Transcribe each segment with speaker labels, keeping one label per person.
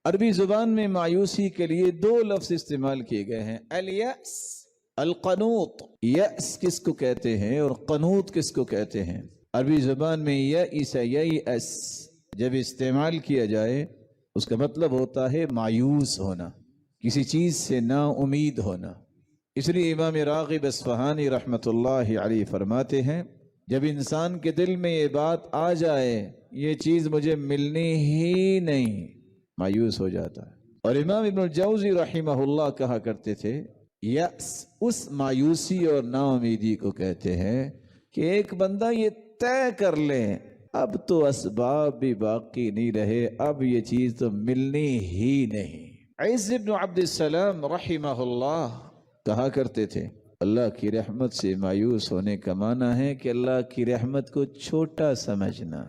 Speaker 1: عربی زبان میں مایوسی کے لیے دو لفظ استعمال کیے گئے ہیں، الیأس، القنوط۔ یأس کس کو کہتے ہیں اور قنوط کس کو کہتے ہیں؟ عربی زبان میں یئس، ییأس جب استعمال کیا جائے اس کا مطلب ہوتا ہے مایوس ہونا، کسی چیز سے نا امید ہونا۔ اس لیے امام راغب اصفہانی رحمۃ اللہ علیہ فرماتے ہیں جب انسان کے دل میں یہ بات آ جائے یہ چیز مجھے ملنی ہی نہیں، مایوس ہو جاتا ہے۔ اور امام ابن الجوزی رحمہ اللہ کہا کرتے تھے یأس اس مایوسی اور نا امیدی کو کہتے ہیں کہ ایک بندہ یہ طے کر لے اب تو اسباب بھی باقی نہیں رہے، اب یہ چیز تو ملنی ہی نہیں۔ عز بن عبد السلام رحمہ اللہ کہا کرتے تھے اللہ کی رحمت سے مایوس ہونے کا معنی ہے کہ اللہ کی رحمت کو چھوٹا سمجھنا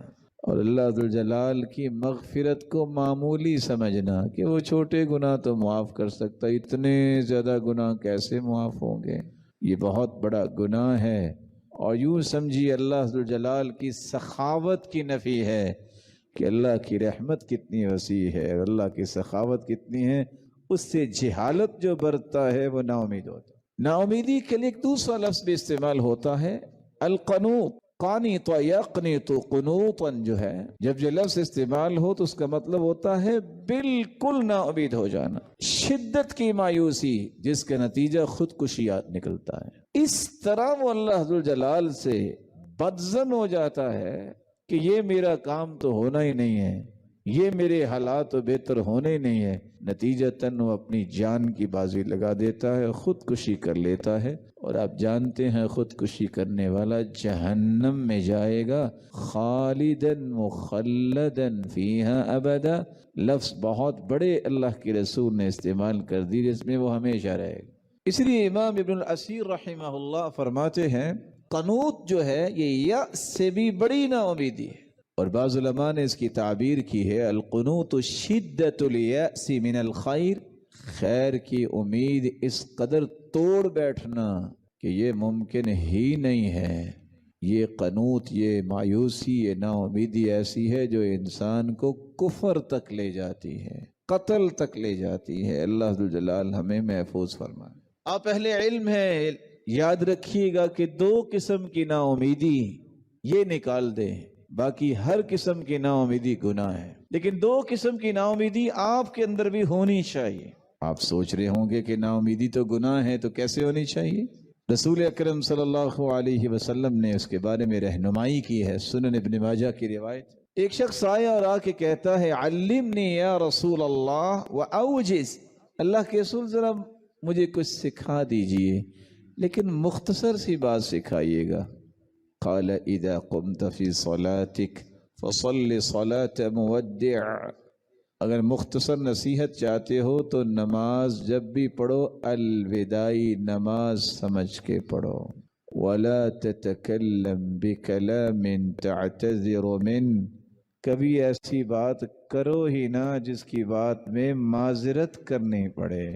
Speaker 1: اور اللہ ذوالجلال کی مغفرت کو معمولی سمجھنا کہ وہ چھوٹے گناہ تو معاف کر سکتا، اتنے زیادہ گناہ کیسے معاف ہوں گے، یہ بہت بڑا گناہ ہے۔ اور یوں سمجھیے اللہ ذوالجلال کی سخاوت کی نفی ہے کہ اللہ کی رحمت کتنی وسیع ہے اور اللہ کی سخاوت کتنی ہے، اس سے جہالت جو برتتا ہے وہ نا امید ہوتا ہے۔ نا امیدی کے لیے ایک دوسرا لفظ بھی استعمال ہوتا ہے القنوط، قانط یقنط قنوطا، جو ہے جب یہ لفظ استعمال ہو تو اس کا مطلب ہوتا ہے بالکل نا امید ہو جانا، شدت کی مایوسی جس کا نتیجہ خودکشیات نکلتا ہے۔ اس طرح وہ اللہ ذوالجلال سے بدظن ہو جاتا ہے کہ یہ میرا کام تو ہونا ہی نہیں ہے، یہ میرے حالات تو بہتر ہونے ہی نہیں ہے، نتیجتاً وہ اپنی جان کی بازی لگا دیتا ہے، خودکشی کر لیتا ہے۔ اور آپ جانتے ہیں خودکشی کرنے والا جہنم میں جائے گا، خالداً مخلداً فیہا ابدا، لفظ بہت بڑے اللہ کے رسول نے استعمال کر دی جس میں وہ ہمیشہ رہے گا۔ اس لیے امام ابن الاسیر رحمہ اللہ فرماتے ہیں قنوط جو ہے یہ یأس سے بھی بڑی نا امیدی ہے، اور بعض علماء نے اس کی تعبیر کی ہے القنوط شدت الیأس من الخیر، خیر کی امید اس قدر توڑ بیٹھنا کہ یہ ممکن ہی نہیں ہے۔ یہ قنوط، یہ مایوسی، یہ نا امیدی ایسی ہے جو انسان کو کفر تک لے جاتی ہے، قتل تک لے جاتی ہے۔ اللہ ذوالجلال ہمیں محفوظ فرمائے۔ آپ اہل علم ہیں، یاد رکھیے گا کہ دو قسم کی نا امیدی یہ نکال دیں، باقی ہر قسم کی نا امیدی گناہ ہے، لیکن دو قسم کی نا امیدی آپ کے اندر بھی ہونی چاہیے۔ آپ سوچ رہے ہوں گے کہ نا امیدی تو گناہ ہے تو کیسے ہونی چاہیے؟ رسول اکرم صلی اللہ علیہ وسلم نے اس کے بارے میں رہنمائی کی ہے، سنن ابن ماجہ کی روایت۔ ایک شخص آیا اور آ کے کہتا ہے علمنی یا رسول اللہ واوجز، اللہ کے رسول ذرا مجھے کچھ سکھا دیجئے لیکن مختصر سی بات سکھائیے گا۔ قال اذا قمت فی صلاتک فصل صلاة مودع، اگر مختصر نصیحت چاہتے ہو تو نماز جب بھی پڑھو الوداعی نماز سمجھ کے پڑھو۔ ولا تتکلم بکلام تعتذر من، کبھی ایسی بات کرو ہی نہ جس کی بات میں معذرت کرنی پڑے۔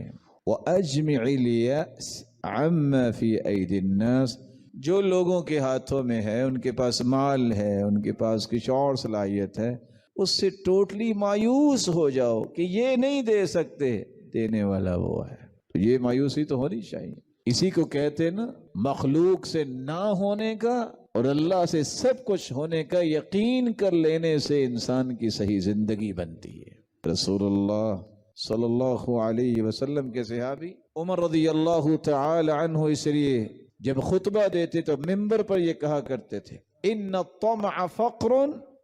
Speaker 1: وَأَجْمِعِ الْيَأْسَ عَمَّا فِي أَيْدِ النَّاسِ، جو لوگوں کے ہاتھوں میں ہے، ان کے پاس مال ہے، ان کے پاس کچھ اور صلاحیت ہے، اس سے ٹوٹلی مایوس ہو جاؤ کہ یہ نہیں دے سکتے، دینے والا وہ ہے۔ تو یہ مایوسی تو ہونی چاہیے۔ اسی کو کہتے نا مخلوق سے نہ ہونے کا اور اللہ سے سب کچھ ہونے کا یقین کر لینے سے انسان کی صحیح زندگی بنتی ہے۔ رسول اللہ صلی اللہ علیہ وسلم کے صحابی عمر رضی اللہ تعالی عنہ اس لیے جب خطبہ دیتے تو منبر پر یہ کہا کرتے تھے ان الطمع فقر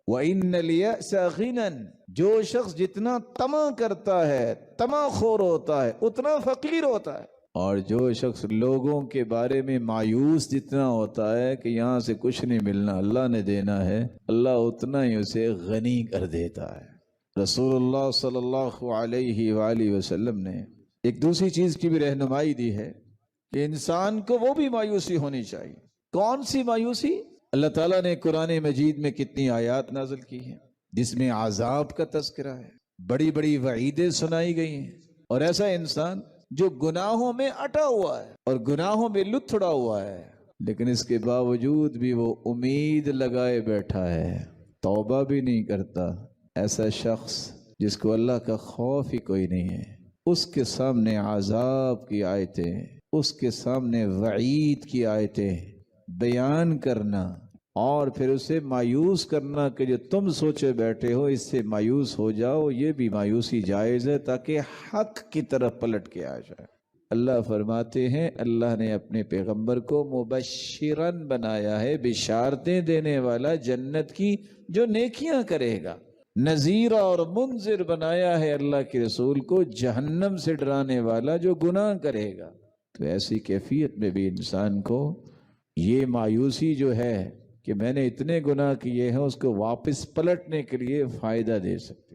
Speaker 1: وان اليأس غنى، جو شخص جتنا طمع کرتا ہے، طمع خور ہوتا ہے، اتنا فقیر ہوتا ہے، اور جو شخص لوگوں کے بارے میں مایوس جتنا ہوتا ہے کہ یہاں سے کچھ نہیں ملنا، اللہ نے دینا ہے، اللہ اتنا ہی اسے غنی کر دیتا ہے۔ رسول اللہ صلی اللہ علیہ وآلہ وسلم نے ایک دوسری چیز کی بھی رہنمائی دی ہے کہ انسان کو وہ بھی مایوسی ہونی چاہیے۔ کون سی مایوسی؟ اللہ تعالیٰ نے قرآن مجید میں کتنی آیات نازل کی ہیں جس میں عذاب کا تذکرہ ہے، بڑی بڑی وعیدیں سنائی گئی ہیں، اور ایسا انسان جو گناہوں میں اٹا ہوا ہے اور گناہوں میں لتھڑا ہوا ہے لیکن اس کے باوجود بھی وہ امید لگائے بیٹھا ہے، توبہ بھی نہیں کرتا، ایسا شخص جس کو اللہ کا خوف ہی کوئی نہیں ہے، اس کے سامنے عذاب کی آیتیں، اس کے سامنے وعید کی آیتیں بیان کرنا اور پھر اسے مایوس کرنا کہ جو تم سوچے بیٹھے ہو اس سے مایوس ہو جاؤ، یہ بھی مایوسی جائز ہے تاکہ حق کی طرف پلٹ کے آ جائے۔ اللہ فرماتے ہیں اللہ نے اپنے پیغمبر کو مبشرن بنایا ہے، بشارتیں دینے والا جنت کی جو نیکیاں کرے گا، نذیرہ اور منذر بنایا ہے اللہ کے رسول کو جہنم سے ڈرانے والا جو گناہ کرے گا۔ تو ایسی کیفیت میں بھی انسان کو یہ مایوسی جو ہے کہ میں نے اتنے گناہ کیے ہیں اس کو واپس پلٹنے کے لیے فائدہ دے سکتے۔